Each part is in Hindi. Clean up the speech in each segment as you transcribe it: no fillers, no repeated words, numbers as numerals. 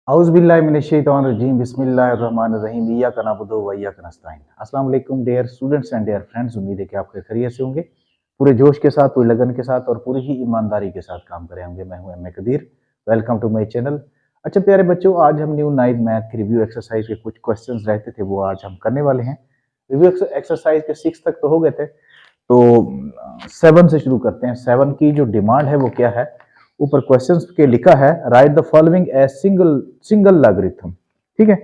औज़ुबिल्लाहि बिस्मिल्लाहिर्रहमानिर्रहीम इय्याका नअबुदु व इय्याका नस्तईन। अस्सलाम वालेकुम dear students and dear friends, उम्मीद है कि आप खैरियत से होंगे। पूरे जोश के साथ, पूरी लगन के साथ और पूरी ही ईमानदारी के साथ काम करे होंगे। मैं हूं M A Qadir, welcome to my channel. अच्छा प्यारे बच्चों, आज हम न्यू नाइन्थ मैथ की रिव्यू एक्सरसाइज के कुछ क्वेश्चंस रहते थे, वो आज हम करने वाले हैं। रिव्यू एक्सरसाइज के 6 तक तो हो गए थे, तो 7 से शुरू करते हैं। 7 की जो डिमांड है वो क्या है, ऊपर क्वेश्चंस के लिखा है write the following as single logarithm. ठीक है,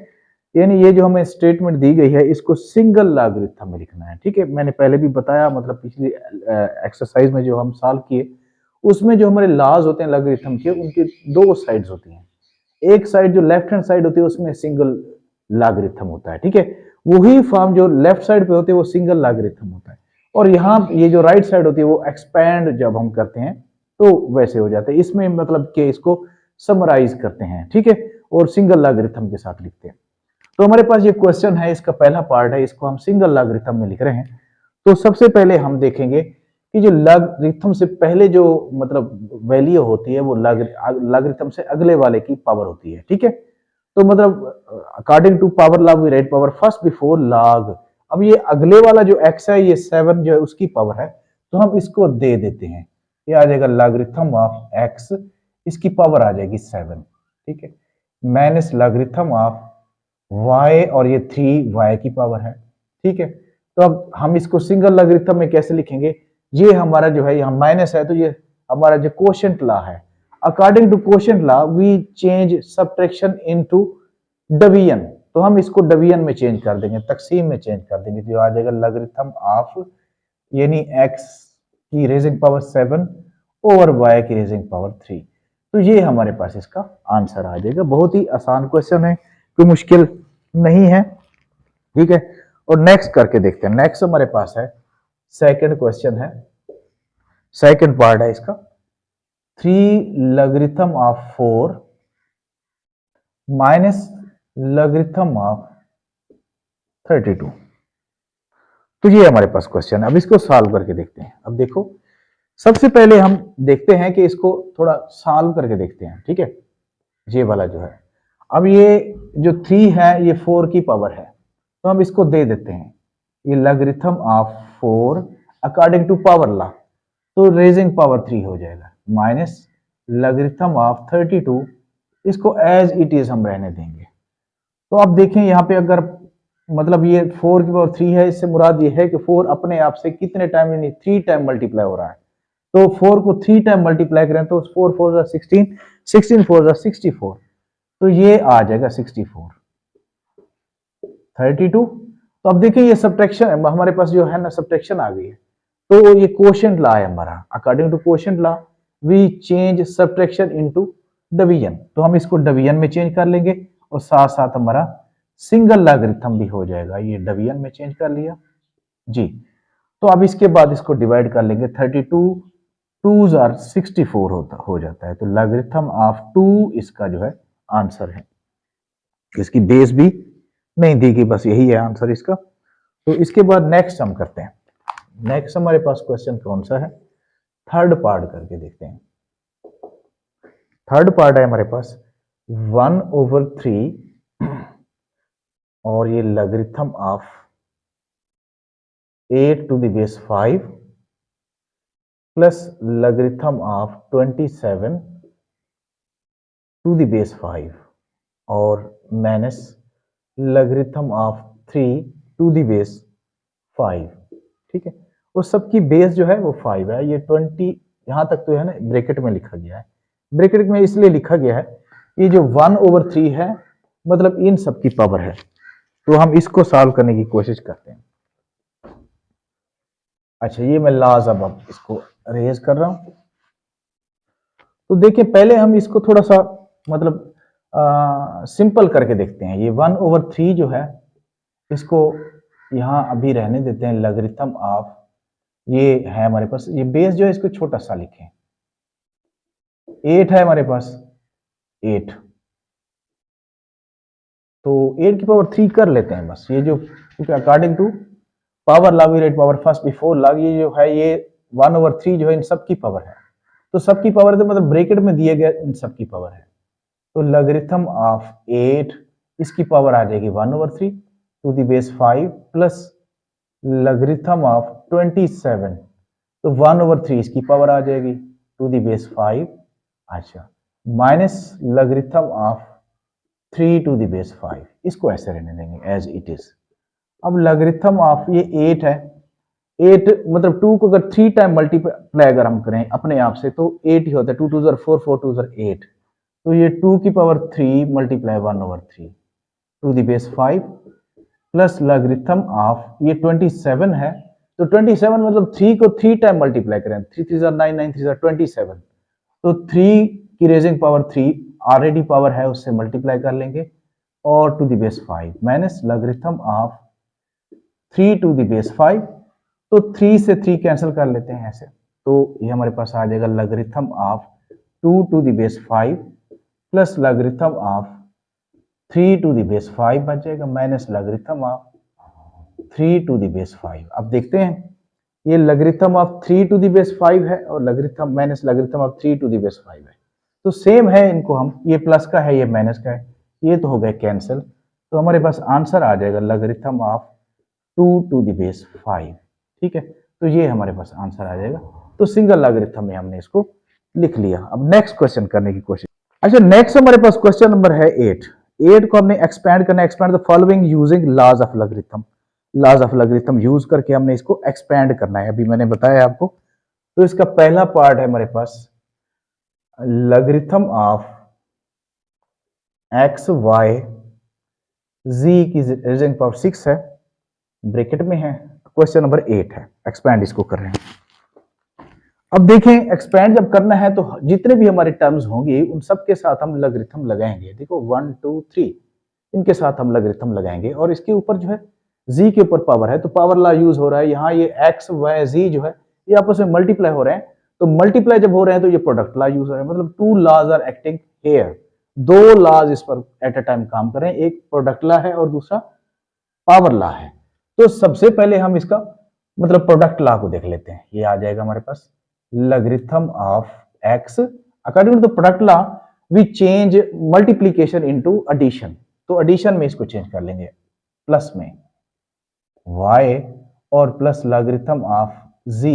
यानी ये जो हमें स्टेटमेंट दी गई है इसको सिंगल लॉगरिथम में लिखना है। ठीक है, मैंने पहले भी बताया, मतलब पिछली एक्सरसाइज में जो हम सॉल्व किए उसमें जो हमारे लॉज होते हैं लॉगरिथम के, उनकी दो साइड्स होती हैं। एक साइड जो लेफ्ट हैंड साइड होती है उसमें सिंगल लॉगरिथम होता है। ठीक है, वही फॉर्म जो लेफ्ट साइड पे होते हैं वो सिंगल लॉगरिथम होता है, और यहाँ ये जो राइट साइड होती है वो एक्सपैंड जब हम करते हैं तो वैसे हो जाते हैं। इसमें मतलब कि इसको समराइज करते हैं, ठीक है, और सिंगल लॉगरिथम के साथ लिखते हैं। तो हमारे पास ये क्वेश्चन है, इसका पहला पार्ट है, इसको हम सिंगल लॉगरिथम में लिख रहे हैं। तो सबसे पहले हम देखेंगे कि जो लॉगरिथम से पहले जो मतलब वैल्यू होती है वो लॉगरिथम से अगले वाले की पावर होती है। ठीक है, तो मतलब according to power law we write power first before log. अब ये अगले वाला जो x है, ये 7 जो है उसकी पावर है, तो हम इसको दे देते हैं। ये आ जाएगा लॉगरिथम ऑफ x, इसकी पावर आ जाएगी 7। ठीक है, माइनस लॉगरिथम ऑफ y, और ये 3y की पावर है। ठीक है, तो अब हम इसको सिंगल लॉगरिथम में कैसे लिखेंगे, ये हमारा जो है यहाँ माइनस है, तो ये हमारा जो कोशेंट लॉ है, according to quotient law we change subtraction into division. तो हम इसको डिवीजन में चेंज कर देंगे, तकसीम में चेंज कर देंगे, जो आ जाएगा लॉगरिथम ऑफ यानी x की रेजिंग पावर 7 ओवर y की रेजिंग पावर 3। तो ये हमारे पास इसका आंसर आ जाएगा। बहुत ही आसान क्वेश्चन है, कोई मुश्किल नहीं है। ठीक है, और नेक्स्ट करके देखते हैं। नेक्स्ट हमारे पास है सेकंड क्वेश्चन है, सेकंड पार्ट है इसका। 3 logarithm of 4 minus logarithm of 32। तो ये हमारे पास क्वेश्चन है। अब इसको सॉल्व करके देखते हैं। अब देखो, सबसे पहले हम देखते हैं कि इसको थोड़ा सॉल्व करके देखते हैं। ठीक है, ये वाला जो है, अब ये जो 3 है ये 4 की पावर है, तो हम इसको दे देते हैं। ये logarithm of 4 according to power law, तो रेजिंग पावर 3 हो जाएगा, माइनस लॉगरिथम ऑफ 32, इसको एज इट इज हम रहने देंगे। तो अब देखें यहाँ पे, अगर मतलब ये 4 की पावर 3 है, इससे मुराद ये है कि 4 अपने आप से कितने टाइम यानी 3 टाइम मल्टीप्लाई हो रहा है। तो 4 को 3 टाइम मल्टीप्लाई करें तो 4 4 16, 16 4 64, तो ये आ जाएगा 64, 32। तो अब देखिए ये सब्ट्रैक्शन हमारे पास जो है ना, सब्ट्रैक्शन आ गई है, तो ये कोशेंट लॉ है हमारा। According to quotient law we change subtraction into division, तो हम इसको डिवीजन में चेंज कर लेंगे, और साथ साथ हमारा सिंगल लॉगरिथम भी हो जाएगा। ये डिवीजन में चेंज कर लिया जी। तो अब इसके बाद इसको डिवाइड कर लेंगे, 32 2s आर 64 हो जाता है। तो लॉगरिथम ऑफ 2 इसका जो है आंसर है। इसकी बेस भी नहीं दी गई, बस यही है आंसर इसका। तो इसके बाद नेक्स्ट हम करते हैं। नेक्स्ट हमारे पास क्वेश्चन कौन सा है, थर्ड पार्ट करके देखते हैं। थर्ड पार्ट है हमारे पास 1/3 और ये logarithm of 8 to the base 5 plus logarithm of 27 to the base 5 और minus logarithm of 3 to the base 5। ठीक है, और सबकी बेस जो है वो 5 है। ये 20 यहां तक तो है ना, ब्रैकेट में लिखा गया है। ब्रैकेट में इसलिए लिखा गया है, ये जो 1/3 है मतलब इन सब की पावर है। तो हम इसको सॉल्व करने की कोशिश करते हैं। अच्छा, ये मैं लाज अब इसको रेज कर रहा हूं। तो देखिए, पहले हम इसको थोड़ा सा मतलब सिंपल करके देखते हैं। ये 1/3 जो है, इसको यहां अभी रहने देते हैं। लॉगरिथम ऑफ ये है हमारे पास, ये बेस जो है इसको छोटा सा लिखें, 8 है हमारे पास, 8, तो 8 की पावर 3 कर लेते हैं बस। ये जो, क्योंकि according to power law we write power first before log, ये जो है ये 1/3 जो है इन सब की पावर है। तो सबकी पावर तो मतलब ब्रैकेट में दिए गए इन सब की पावर है। तो लॉगरिथम ऑफ 8 इसकी पावर आ जाएगी 1/3 to the base 5 plus logarithm of 27, तो 1/3 इसकी पावर आ जाएगी टू द बेस 5, अच्छा, minus logarithm of 3 to the base 5, इसको ऐसे रहने देंगे एज इट इज। अब लॉगरिथम ऑफ ये 8 है, 8 मतलब 2 को अगर 3 टाइम मल्टीप्लाई अगर हम करें अपने आप से तो 8 ही होता है, 2 2 4 4 2 8, तो ये 2 की power 3 multiply 1/3 to the base 5 plus logarithm of ये 27 है, तो 27 मतलब 3 को 3 टाइम मल्टीप्लाई करें, 3 3 9 9 3 27, तो 3 की रेजिंग पावर 3 ऑलरेडी पावर है उससे मल्टीप्लाई कर लेंगे और to the base 5 minus logarithm of 3 to the base 5, तो 3 से 3 कैंसिल कर लेते हैं ऐसे, तो ये हमारे पास आ जाएगा logarithm of 2 to the base 5 plus logarithm of 3 to the base 5 बच जाएगा minus logarithm of 3 to the base 5। अब देखते हैं ये logarithm of 3 to the base 5 है और logarithm minus logarithm of 3 to the base 5 है, तो सेम है इनको हम, ये प्लस का है ये माइनस का है, ये तो हो गए कैंसिल, तो हमारे पास आंसर आ जाएगा logarithm of 2 to the base 5, ठीक है, तो ये हमारे पास आंसर आ जाएगा। तो सिंगल लॉगरिथम में हमने इसको लिख लिया। अब नेक्स्ट क्वेश्चन करने की कोशिश। अच्छा, नेक्स्ट हमारे पास क्वेश्चन नंबर है 8 को हमने एक्सपैंड करना है, expand the following using laws of logarithm, laws of logarithm use करके हमने इसको एक्सपैंड करना है, अभी मैंने बताया आपको। तो इसका पहला पार्ट है हमारे पास लॉगरिथम ऑफ एक्स वाई जी की रेजिंग पावर 6 है, ब्रैकेट में है, क्वेश्चन नंबर 8 है, एक्सपैंड इसको कर रहे हैं। अब देखें एक्सपैंड जब करना है तो जितने भी हमारे टर्म्स होंगे उन सब के साथ हम लॉगरिथम लगाएंगे, देखो 1 2 3 इनके साथ हम लॉगरिथम लगाएंगे और इसके ऊपर जो है z के ऊपर पावर है, तो पावर लॉ यूज हो रहा है यहाँ, ये x y z जो है ये आपस में मल्टीप्लाई हो रहे हैं, तो मल्टीप्लाई जब हो रहे हैं तो ये प्रोडक्ट लॉ यूज हो रहा है, मतलब 2 laws are acting here, 2 laws इस पर एट अ टाइम काम कर रहे हैं, एक प्रोडक्ट लॉ है और दूसरा पावर लॉ है। तो सबसे पहले हम इसका मतलब प्रोडक्ट लॉ को देख लेते हैं, ये आ जाएगा हमारे पास logarithm of x according to the product law we change multiplication into addition, तो addition में इसको चेंज कर लेंगे प्लस में y और प्लस logarithm of z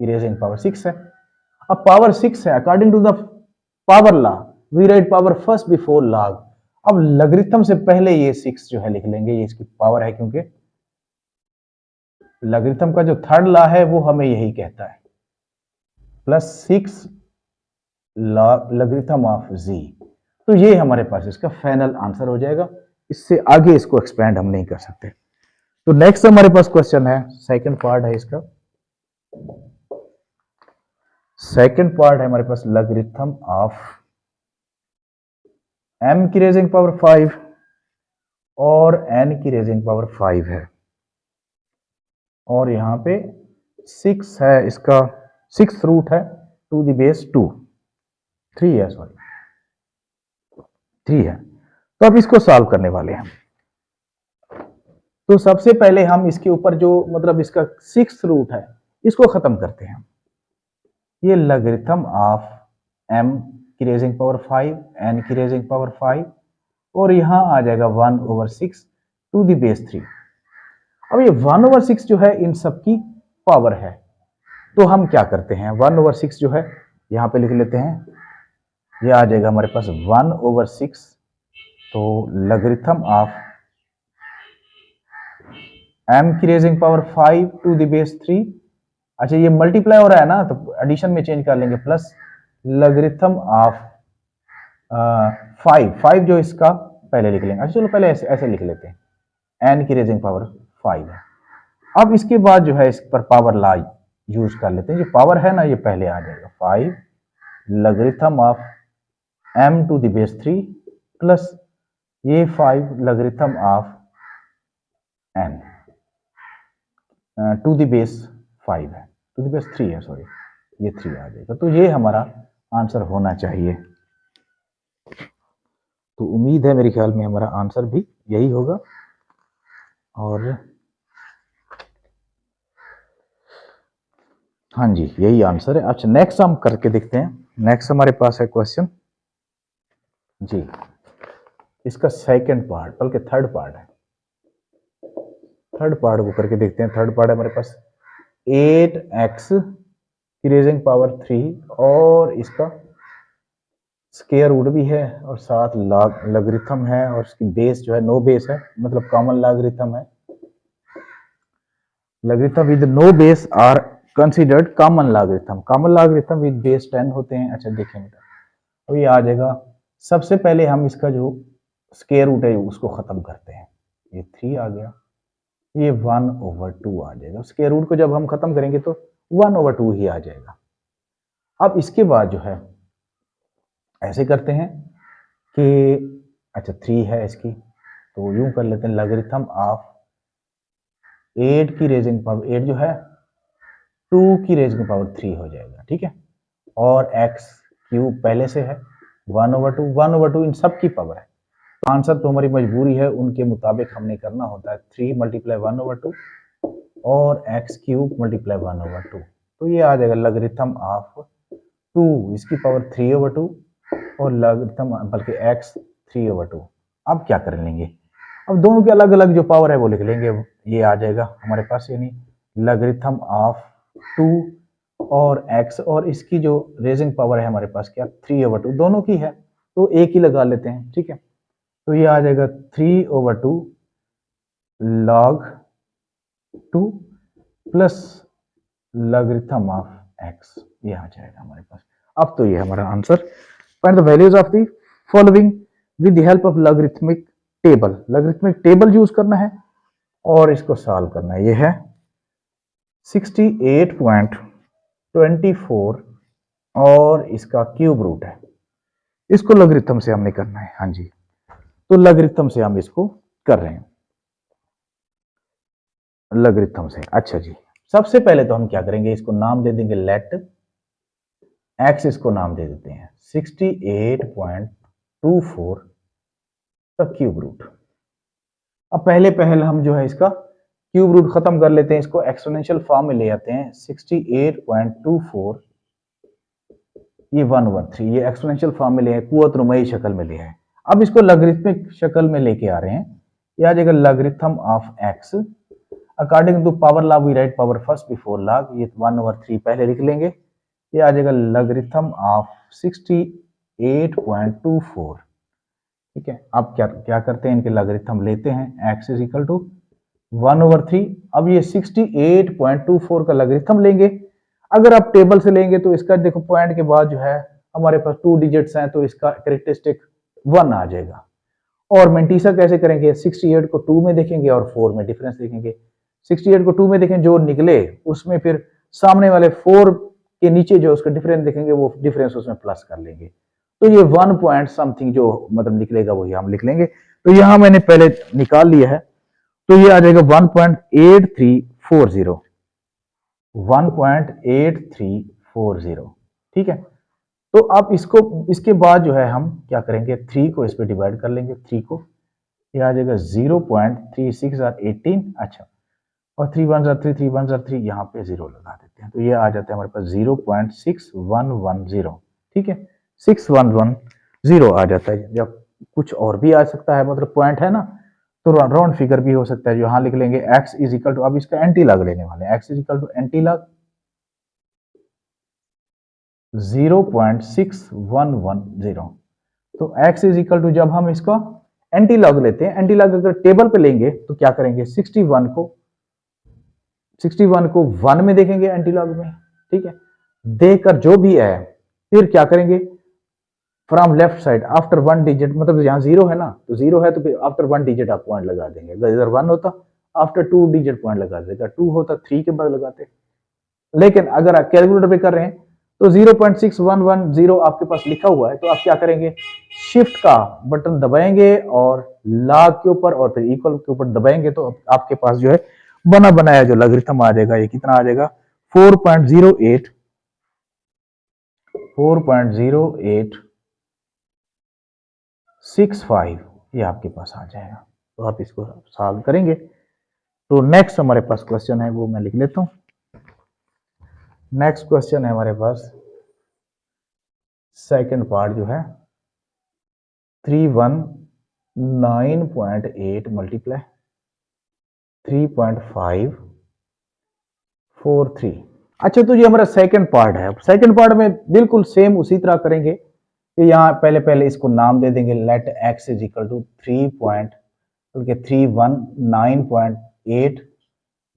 की रेजिंग पावर 6 है। अब पावर 6 है, according to the power law we write power first before log, अब logarithm से पहले ये 6 जो है लिख लेंगे, ये इसकी पावर है क्योंकि logarithm का जो थर्ड लॉ है वो हमें यही कहता है प्लस 6 लॉगरिथम ऑफ z, तो ये हमारे पास इसका फाइनल आंसर हो जाएगा, इससे आगे इसको एक्सपेंड हम नहीं कर सकते। तो नेक्स्ट हमारे पास क्वेश्चन है, सेकंड पार्ट है इसका, सेकंड पार्ट है हमारे पास लॉगरिथम ऑफ m की रेजिंग पावर 5 और n की रेजिंग पावर 5 है और यहाँ पे 6 है, इसका 6th रूट है टू द बेस 2 3 है, सॉरी 3 है। तो अब इसको सॉल्व करने वाले हैं। तो सबसे पहले हम इसके ऊपर जो मतलब इसका 6th रूट है इसको खत्म करते हैं। ये लॉगरिथम ऑफ m की रेजिंग पावर 5 n की रेजिंग पावर 5 और यहां आ जाएगा 1/6 टू द बेस 3। अब ये 1/6 जो है इन सब की पावर है, तो हम क्या करते हैं 1/6 जो है यहां पे लिख लेते हैं, ये आ जाएगा हमारे पास 1/6, तो लॉगरिथम ऑफ m की raising power 5 to the base 3, अच्छा ये मल्टीप्लाई हो रहा है ना तो एडिशन में चेंज कर लेंगे, प्लस लॉगरिथम ऑफ 5 जो इसका पहले लिख लेंगे, अच्छा चलो पहले ऐसे ऐसे लिख लेते हैं, n की रेजिंग पावर 5 है। अब इसके बाद जो है इस पर पावर लॉ यूज कर लेते हैं, जो पावर है ना ये पहले आ जाएगा 5 logarithm of m to the base 3 plus ये 5 logarithm of n to the base 5 है, टू द बेस 3 है, सॉरी ये 3 आ जाएगा, तो ये हमारा आंसर होना चाहिए। तो उम्मीद है मेरे ख्याल में हमारा आंसर भी यही होगा और हाँ जी यही आंसर है। अच्छा नेक्स्ट हम करके देखते हैं, नेक्स्ट हमारे पास है क्वेश्चन जी, इसका सेकंड पार्ट बल्कि थर्ड पार्ट है। थर्ड पार्ट को करके देखते हैं। थर्ड पार्ट है हमारे पास 8x की रेजिंग पावर 3 और इसका स्क्वायर रूट भी है और साथ लॉगरिथम है और इसकी बेस जो है नो बेस है, मतलब कॉमन लॉगरिथम है। Logarithm with no base are considered common logarithm. Common logarithm with base 10 होते हैं। अच्छा देखिए बेटा, अब ये आ जाएगा। सबसे पहले हम इसका जो स्क्वायर रूट है उसको खत्म करते हैं। ये 3 आ गया, ये 1/2 आ जाएगा। स्क्वायर रूट को जब हम खत्म करेंगे तो 1/2 ही आ जाएगा। अब इसके बाद जो है ऐसे करते हैं कि अच्छा 3 है इसकी, तो यूं कर लेते हैं लॉगरिथम ऑफ 8 की रेजिंग पावर 8 जो है 2 की रेजिंग पावर 3 हो जाएगा, ठीक है। और एक्स क्यूब पहले से है 1/2, 1/2 इन सब की पावर है। आंसर तो हमारी मजबूरी है, उनके मुताबिक हमने करना होता है 3 मल्टीप्लाई 1/2 और एक्स क्यूब मल्टीप्लाई 1/2। तो ये आ जाएगा लॉगरिथम ऑफ 2 इसकी पावर 3/2 और लॉगरिथम बल्कि एक्स 3/2। अब क्या कर लेंगे, अब दोनों के अलग अलग जो पावर है वो लिख लेंगे। ये आ जाएगा हमारे पास, यानी लॉगरिथम ऑफ 2 और x और इसकी जो रेजिंग पावर है हमारे पास क्या 3/2 दोनों की है, तो एक ही लगा लेते हैं, ठीक है। तो ये आ जाएगा 3/2 log 2 plus logarithm of x, ये आ जाएगा हमारे पास। अब तो ये हमारा answer. Find the values of the following with the help of logarithmic table. Logarithmic table use करना है और इसको सॉल्व करना है। ये है 68.24 और इसका क्यूब रूट है। इसको लॉगरिथम से हमने करना है। हाँ जी, तो लॉगरिथम से हम इसको कर रहे हैं, लॉगरिथम से। अच्छा जी, सबसे पहले तो हम क्या करेंगे, इसको नाम दे देंगे लेट एक्स, इसको नाम दे देते हैं 68.24 का क्यूब रूट। अब पहले हम जो है इसका क्यूब रूट खत्म कर लेते हैं, इसको एक्सपोनेंशियल फॉर्म में ले आते हैं। 68.24 ये 1/3, ये एक्सपोनेंशियल फॉर्म में ले आए, कुव्वत रुमई शक्ल में ले आए। अब इसको लॉगरिथमिक शक्ल में लेके आ रहे हैं। ये आ जाएगा logarithm of x according to power law we write power first before log. ये 1/3 पहले लिख लेंगे। ये आ जाएगा लॉगरिथम ऑफ 68.24, ठीक है। अब क्या क्या करते हैं, इनके लॉगरिथम लेते हैं। x is equal to 1/3। अब ये 68.24 का लॉगरिथम लेंगे। अगर आप टेबल से लेंगे तो इसका देखो पॉइंट के बाद जो है हमारे पास 2 डिजिट्स हैं, तो इसका कैरेक्टरिस्टिक 1 आ जाएगा। और मेंटीसा कैसे करेंगे, 68 को 2 में देखेंगे और 4 में डिफरेंस देखेंगे। 68 को 2 में देखें, जो निकले उसमें फिर सामने वाले 4 के नीचे जो उसका डिफरेंस देखेंगे वो डिफरेंस उसमें प्लस कर लेंगे। तो ये 1 पॉइंट समथिंग जो मतलब निकलेगा वही हम लिख लेंगे। तो यहां मैंने पहले निकाल लिया है, तो ये आ जाएगा 1.8340, 1.8340, ठीक है। तो अब इसको इसके बाद जो है हम क्या करेंगे, 3 को इस पे डिवाइड कर लेंगे। 3 को ये आ जाएगा 0.3618। अच्छा, और 3 1 3 3 1 3 यहाँ पे 0 लगा देते हैं, तो ये आ जाता है हमारे पास 0.6110, ठीक है। 6110 आ जाता है। जब कुछ और भी आ सकता है, मतलब पॉइंट है ना, तो राउंड फिगर भी हो सकता है। जो यहाँ लिख लेंगे x इज इक्वल टू, अब इसका एंटी लॉग लेने वाले हैं। x is equal to anti log 0.6110। तो x इज इक्वल टू, जब हम इसका एंटी लॉग लेते हैं, एंटी लॉग अगर टेबल पे लेंगे तो क्या करेंगे, 61 को 1 में देखेंगे एंटी लॉग में, ठीक है। देखकर जो भी है फिर क्या करेंगे, from left side after 1 digit, मतलब यहाँ 0 है ना, तो 0 है तो फिर आफ्टर 1 डिजिट आप पॉइंट लगा देंगे। अगर इधर 1 होता आफ्टर 2 डिजिट पॉइंट लगा देगा, 2 होता 3 के बाद लगाते। लेकिन अगर आप कैलकुलेटर पे कर रहे हैं तो 0.6110 आपके पास लिखा हुआ है, तो आप क्या करेंगे, शिफ्ट का बटन दबाएंगे और लॉग के ऊपर और फिर इक्वल के ऊपर दबाएंगे, तो आपके पास जो है बना बनाया जो लॉगरिथम आ जाएगा। ये कितना आ जाएगा, 4.0865, ये आपके पास आ जाएगा। तो आप इसको सॉल्व करेंगे। तो नेक्स्ट हमारे पास क्वेश्चन है, वो मैं लिख लेता हूं। नेक्स्ट क्वेश्चन है हमारे पास सेकंड पार्ट जो है 319.8 मल्टीप्लाई 3.543। अच्छा, तो ये हमारा सेकंड पार्ट है। सेकंड पार्ट में बिल्कुल सेम उसी तरह करेंगे कि यहाँ पहले इसको नाम दे देंगे, let x is equal to 3.319.8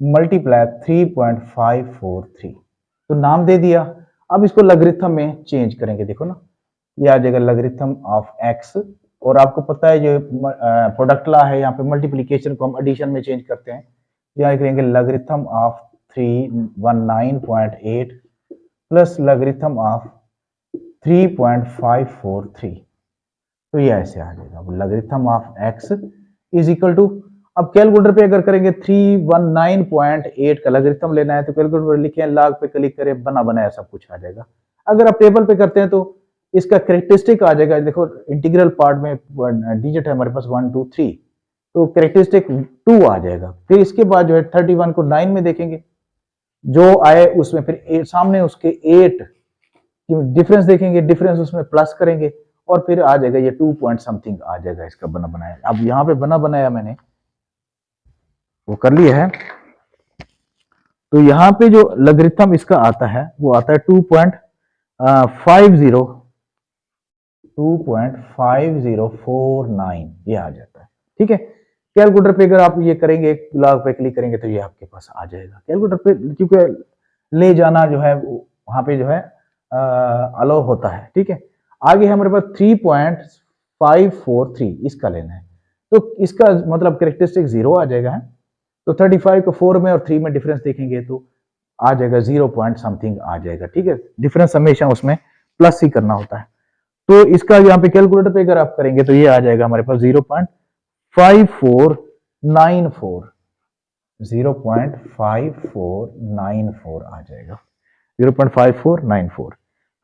multiply 3.543। तो नाम दे दिया। अब इसको लॉगरिथम में चेंज करेंगे। देखो ना, ये आ जाएगा लॉगरिथम ऑफ x, और आपको पता है जो प्रोडक्ट लॉ है, यहाँ पे मल्टीप्लिकेशन को हम एडिशन में चेंज करते हैं। यहाँ करेंगे logarithm of 319.8 plus logarithm of 3.543। तो ये ऐसे आ जाएगा logarithm of x is equal to, अब कैलकुलेटर पे अगर करेंगे 319.8 का लॉगरिथम लेना है तो कैलकुलेटर पर लिखें, लॉग पे क्लिक करें, बना बनाया सब कुछ आ जाएगा। अगर आप टेबल पे करते हैं तो इसका कैरेक्टरिस्टिक आ जाएगा। देखो इंटीग्रल पार्ट में डिजिट है हमारे पास 1 2 3, तो कैरेक्टरिस्टिक 2 आ जाएगा। फिर इसके बाद जो है 31 को 9 में देखेंगे, जो आए उसमें फिर सामने उसके 8 डिफरेंस देखेंगे, डिफरेंस उसमें प्लस करेंगे और फिर आ जाएगा ये 2 पॉइंट समथिंग आ जाएगा इसका बना बनाया। अब यहाँ पे बना बनाया मैंने वो कर लिया है। तो यहाँ पे जो लॉगरिथम इसका आता है वो आता है 2.5049, ये आ जाता है। ठीक है, कैलकुलेटर पे अगर आप ये करेंगे, लॉग पे क्लिक करेंगे तो ये आपके पास आ जाएगा। कैलकुलेटर पे क्योंकि ले जाना जो है वहां पे जो है अलाउ होता है। ठीक है, आगे हमारे पास 3.543 इसका लेना है, तो इसका मतलब कैरेक्टरिस्टिक 0 आ जाएगा है। तो 35 को 4 में और 3 में डिफरेंस देखेंगे तो आ जाएगा 0 पॉइंट समथिंग आ जाएगा। ठीक है, डिफरेंस हमेशा उसमें प्लस ही करना होता है। तो इसका यहाँ पे कैलकुलेटर पे अगर आप करेंगे तो ये आ जाएगा हमारे पास 0.5494, 0.5494 आ जाएगा, 0.5494।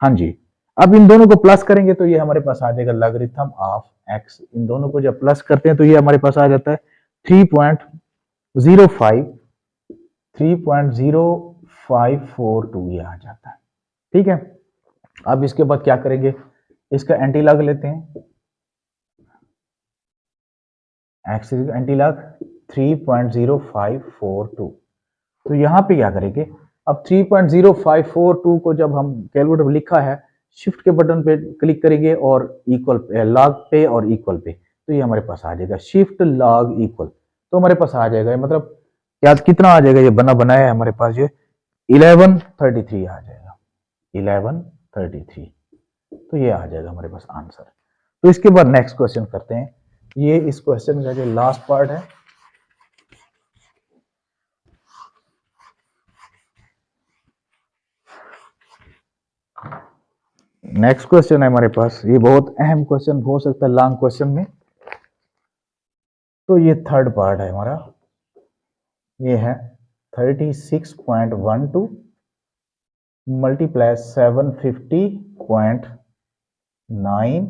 हाँ जी, अब इन दोनों को प्लस करेंगे तो ये हमारे पास आ जाएगा लॉगरिथम ऑफ x। इन दोनों को जब प्लस करते हैं तो ये हमारे पास आ जाता है 3.0542 ये आ जाता है। ठीक है, अब इसके बाद क्या करेंगे, इसका एंटी लॉग लेते हैं। x anti log 3.0542। तो यहाँ पे क्या करेंगे, अब 3.0542 को जब हम कैलकुलेटर लिखा है, शिफ्ट के बटन पे क्लिक करेंगे और इक्वल पे, लॉग पे और इक्वल पे, तो ये हमारे पास आ जाएगा शिफ्ट लॉग इक्वल। तो हमारे पास आ जाएगा, मतलब क्या कितना आ जाएगा, ये बना बनाया है हमारे पास, ये 1133 आ जाएगा, 1133। तो ये आ जाएगा हमारे पास आंसर। तो इसके बाद नेक्स्ट क्वेश्चन करते हैं। ये इस क्वेश्चन का जो लास्ट पार्ट है, नेक्स्ट क्वेश्चन है हमारे पास, ये बहुत अहम क्वेश्चन हो सकता है लॉन्ग क्वेश्चन में। तो ये थर्ड पार्ट है हमारा, ये है 36.12 मल्टीप्लाई 750.9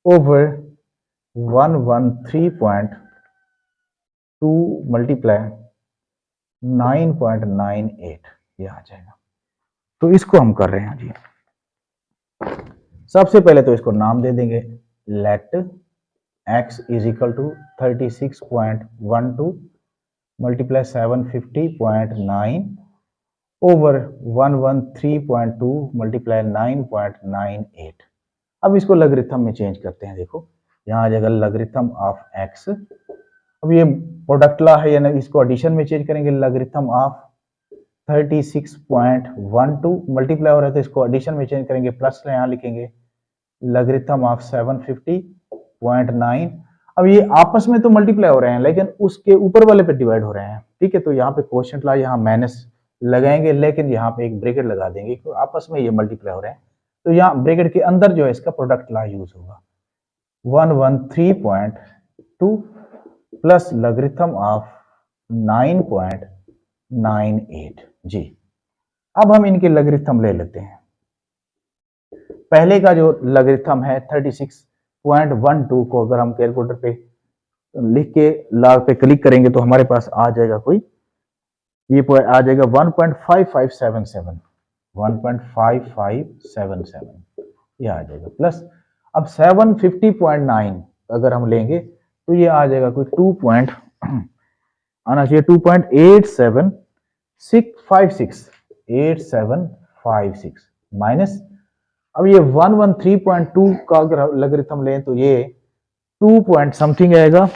ओवर 113.2 मल्टीप्लाई 9.98, ये आ जाएगा। तो इसको हम कर रहे हैं जी। सबसे पहले तो इसको नाम दे देंगे, let x is equal to 36.12 multiply 750.9 over 113.2 multiply 9.98। अब इसको लॉगरिथम में चेंज करते हैं। देखो यहाँ आ जाएगा लॉगरिथम ऑफ x। अब ये प्रोडक्ट लॉ है, यानी इसको एडिशन में चेंज करेंगे, लॉगरिथम ऑफ 36.12 मल्टीप्लाई हो रहा है तो इसको एडिशन में चेंज करेंगे, प्लस यहाँ लिखेंगे लॉगरिथम ऑफ 750.9। अब ये आपस में तो मल्टीप्लाई हो रहे हैं लेकिन उसके ऊपर वाले पे डिवाइड हो रहे हैं। ठीक है, तो यहाँ पे क्वोशिएंट ला यहाँ माइनस लगाएंगे, लेकिन यहाँ पे एक ब्रैकेट लगा देंगे क्योंकि आपस में ये मल्टीप्लाई हो रहे हैं। तो यहाँ ब्रैकेट के अंदर जो है इसका प्रोडक्ट ला यूज होगा, 113.2 प्लस लॉगरिथम ऑफ 9.98 जी। अब हम इनके लॉगरिथम ले लेते हैं। पहले का जो लॉगरिथम है 36.12 को अगर हम कैलकुलेटर पे लिख के लॉग पे क्लिक करेंगे तो हमारे पास आ जाएगा कोई, ये आ जाएगा 1.5577, 1.5577 ये आ जाएगा, प्लस अब 750.9 अगर हम लेंगे तो ये आ जाएगा कोई 2 पॉइंट आना चाहिए 2.8756 माइनस, अब ये 113.2 का अगर लॉगरिथम लें तो ये 2 पॉइंट समथिंग आएगा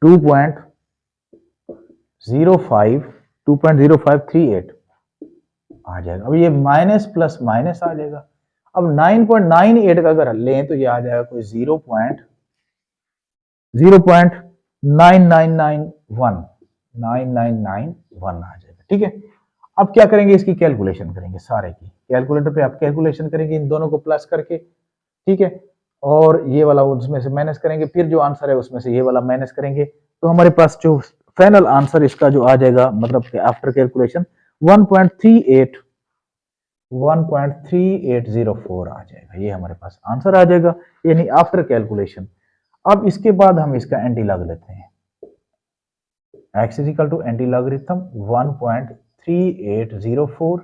2.0538 आ जाएगा। अब ये माइनस प्लस माइनस आ जाएगा। अब 9.98 का अगर लें तो ये आ जाएगा कोई 0.9991 आ जाएगा। ठीक है, अब क्या करेंगे, इसकी कैलकुलेशन करेंगे सारे की। कैलकुलेटर पे आप कैलकुलेशन करेंगे इन दोनों को प्लस करके, ठीक है, और ये वाला उसमें से माइनस करेंगे, फिर जो आंसर है उसमें से ये वाला माइनस करेंगे, तो हमारे पास जो फाइनल आंसर इसका जो आ जाएगा, मतलब आफ्टर कैलकुलेशन 1.3804 आ जाएगा। ये हमारे पास आंसर आ जाएगा, यानी आफ्टर कैलकुलेशन। अब इसके बाद हम इसका एंटी लॉग लेते हैं। x is equal to anti logarithm 1.3804,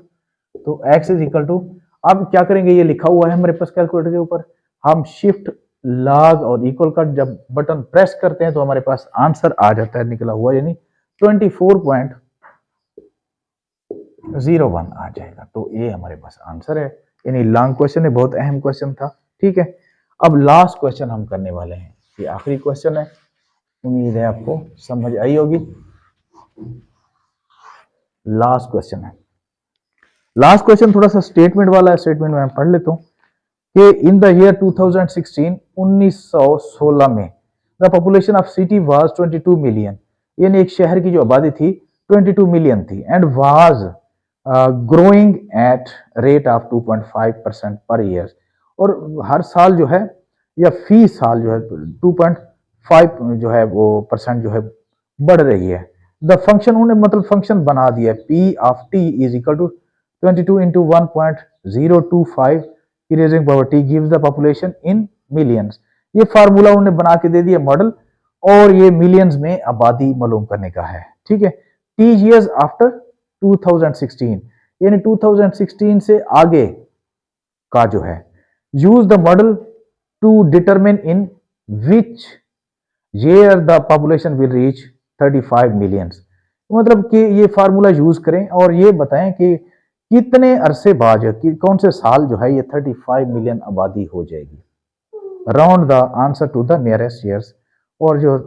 तो x इज इक्वल टू, अब क्या करेंगे, ये लिखा हुआ है हमारे पास कैलकुलेटर के ऊपर, हम शिफ्ट लॉग और इक्वल का जब बटन प्रेस करते हैं तो हमारे पास आंसर आ जाता है निकला हुआ, यानी 24.01 आ जाएगा। तो ये हमारे पास आंसर है, यानी लॉन्ग क्वेश्चन है, बहुत अहम क्वेश्चन था। ठीक है, अब लास्ट क्वेश्चन हम करने वाले हैं, ये आखिरी क्वेश्चन है, उम्मीद है आपको समझ आई होगी। लास्ट क्वेश्चन है, लास्ट क्वेश्चन थोड़ा सा स्टेटमेंट वाला है, स्टेटमेंट में मैं पढ़ लेता हूँ कि इन द ईयर 1916 में the population of city was 22 million, यानी एक शहर की जो आबादी थी 22 मिलियन थी, and was growing at rate of 2.5% per year, और हर साल जो है या फी साल जो है 2.5 जो है वो परसेंट जो है बढ़ रही है। द फंक्शन उन्होंने मतलब फंक्शन बना दिया है, P of T is equal to 22 into 1.025 की raising power T gives the population in millions. ये फार्मूला उन्होंने बना के दे दिया मॉडल, और ये मिलियंस में आबादी मालूम करने का है। ठीक है, टी ईयर्स आफ्टर 2016, यानी 2016 से आगे का जो है, use the model to determine in which year the population will reach 35 millions. मतलब कि ये फार्मूला यूज करें और ये बताएं कि कितने अरसे बाद कि कौन से साल जो है ये 35 मिलियन आबादी हो जाएगी। Round the answer to the nearest years, और जो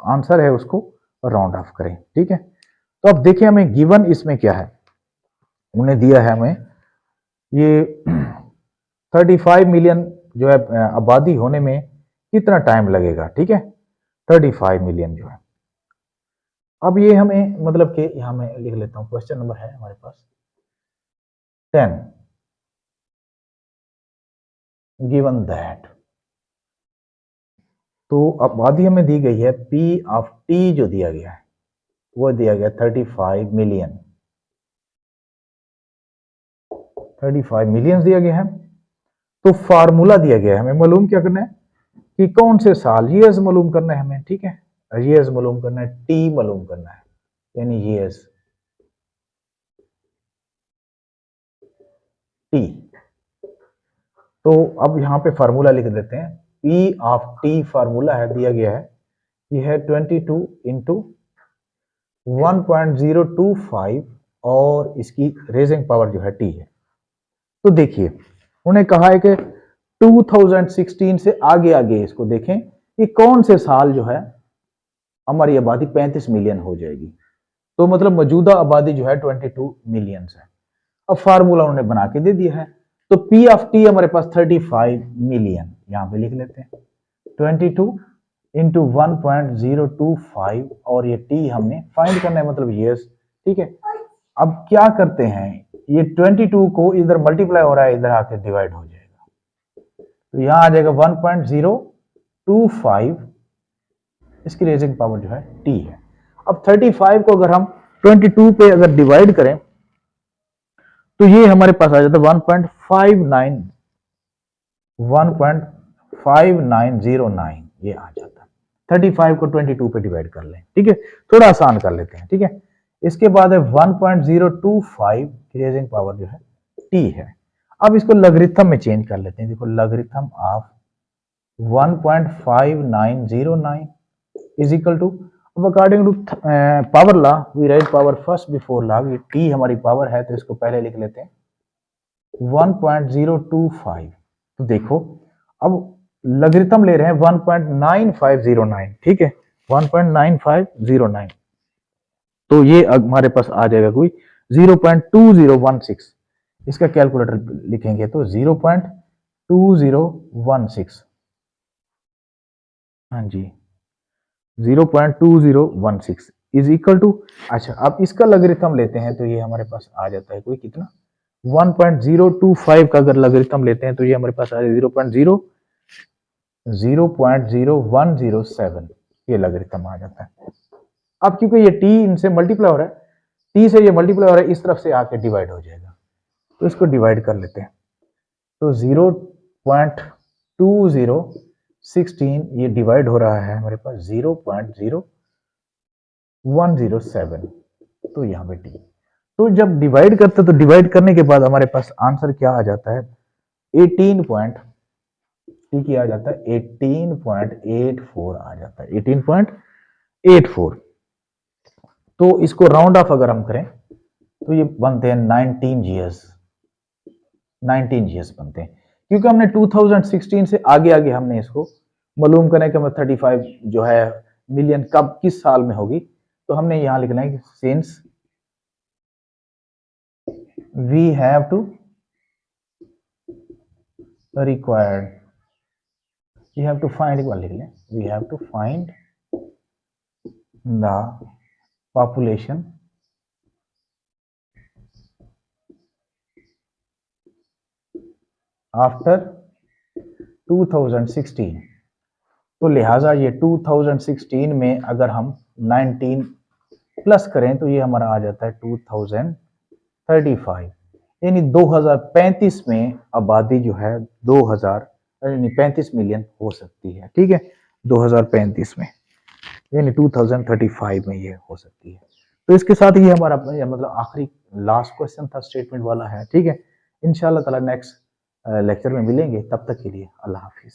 आंसर है उसको राउंड ऑफ करें। ठीक है, तो अब देखिए हमें गिवन इसमें क्या है, उन्हें दिया है हमें ये 35 मिलियन जो है आबादी होने में कितना टाइम लगेगा। ठीक है, 35 मिलियन जो है, अब ये हमें मतलब कि यहां मैं लिख लेता हूं, क्वेश्चन नंबर है हमारे पास 10, गिवन दैट, तो आबादी हमें दी गई है, पी ऑफ टी जो दिया गया है वो दिया गया 35 मिलियन, 35 मिलियन दिया गया है। तो फार्मूला दिया गया है, हमें मालूम क्या करना है कि कौन से साल, ईयर्स मालूम करना है हमें। ठीक है, ईयर्स मालूम करना है, टी मालूम करना है, यानी ईयर्स टी। तो अब यहां पे फार्मूला लिख देते हैं, पी ऑफ टी फार्मूला है दिया गया है, ये है 22 इंटू 1.025 और इसकी रेजिंग पावर जो है टी है। तो देखिए उन्हें कहा है कि 2016 से आगे आगे इसको देखें कि कौन से साल जो है हमारी आबादी 35 मिलियन हो जाएगी। तो मतलब मौजूदा आबादी जो है 22 मिलियन है। अब फार्मूला उन्होंने बना के दे दिया है, तो पी ऑफ टी हमारे पास 35 मिलियन, यहां पे लिख लेते हैं 22 इंटू 1.025 और ये टी हमने फाइंड करना है, मतलब ईयर्स। ठीक है, अब क्या करते हैं, ये 22 को इधर मल्टीप्लाई हो रहा है, इधर आके डिवाइड हो जाएगा, तो यहां आ जाएगा 1.025, इसकी रेजिंग पावर जो है टी है। अब 35 को अगर हम 22 पे अगर डिवाइड करें तो ये हमारे पास आ जाता है 1.5909, ये आ जाता है। 35 को 22 पे डिवाइड कर लें। ठीक है, थोड़ा आसान कर लेते हैं। ठीक है, इसके बाद है 1.025 की रेजिंग पावर जो है टी है। अब इसको लॉगरिथम में चेंज कर लेते हैं। देखो logarithm of 1.5909 is equal to, अब according to power law we write power first before log, ये टी हमारी पावर है तो इसको पहले लिख लेते हैं 1.025। तो देखो अब लॉगरिथम ले रहे हैं 1.9509, ठीक है 1.9509, तो ये हमारे पास आ जाएगा कोई 0.2016। इसका कैलकुलेटर लिखेंगे तो 0.2016, हाँ जी 0.2016 इज इक्वल टू, अच्छा अब इसका लॉगरिथम लेते हैं तो ये हमारे पास आ जाता है कोई कितना 1.025 का अगर लॉगरिथम लेते हैं तो ये हमारे पास आ जाए 0.0107, ये लॉगरिथम आ जाता है। अब क्योंकि ये टी इनसे मल्टीप्लाई हो रहा है, टी से ये मल्टीप्लाई हो रहा है, इस तरफ से आके डिवाइड हो जाएगा, तो इसको डिवाइड कर लेते हैं, तो 0.2016 ये डिवाइड हो रहा है हमारे पास 0.0107, तो यहाँ पे टी, तो जब डिवाइड करते तो डिवाइड करने के बाद हमारे पास आंसर क्या आ जाता है 18 पॉइंट, ठीक है आ जाता है 18.84 आ जाता है 18.84। तो इसको राउंड ऑफ अगर हम करें तो ये बनते हैं 19 ईयर्स बनते हैं, क्योंकि हमने 2016 से आगे आगे हमने इसको मालूम करने का 35 जो है मिलियन कब किस साल में होगी, तो हमने यहां लिखना है कि since we have to required, we have to find, एक बार लिख लें, we have to find the population after 2016, तो लिहाजा ये 2016 में अगर हम 19 प्लस करें तो ये हमारा आ जाता है 2035, यानी 2035 में आबादी जो है 35 मिलियन हो सकती है, ठीक है 2035 में, यानी 2035 में ये हो सकती है। तो इसके साथ ही हमारा मतलब आखिरी लास्ट क्वेश्चन था, स्टेटमेंट वाला है, ठीक है। इंशाल्लाह ताला नेक्स्ट लेक्चर में मिलेंगे, तब तक के लिए अल्लाह हाफिज।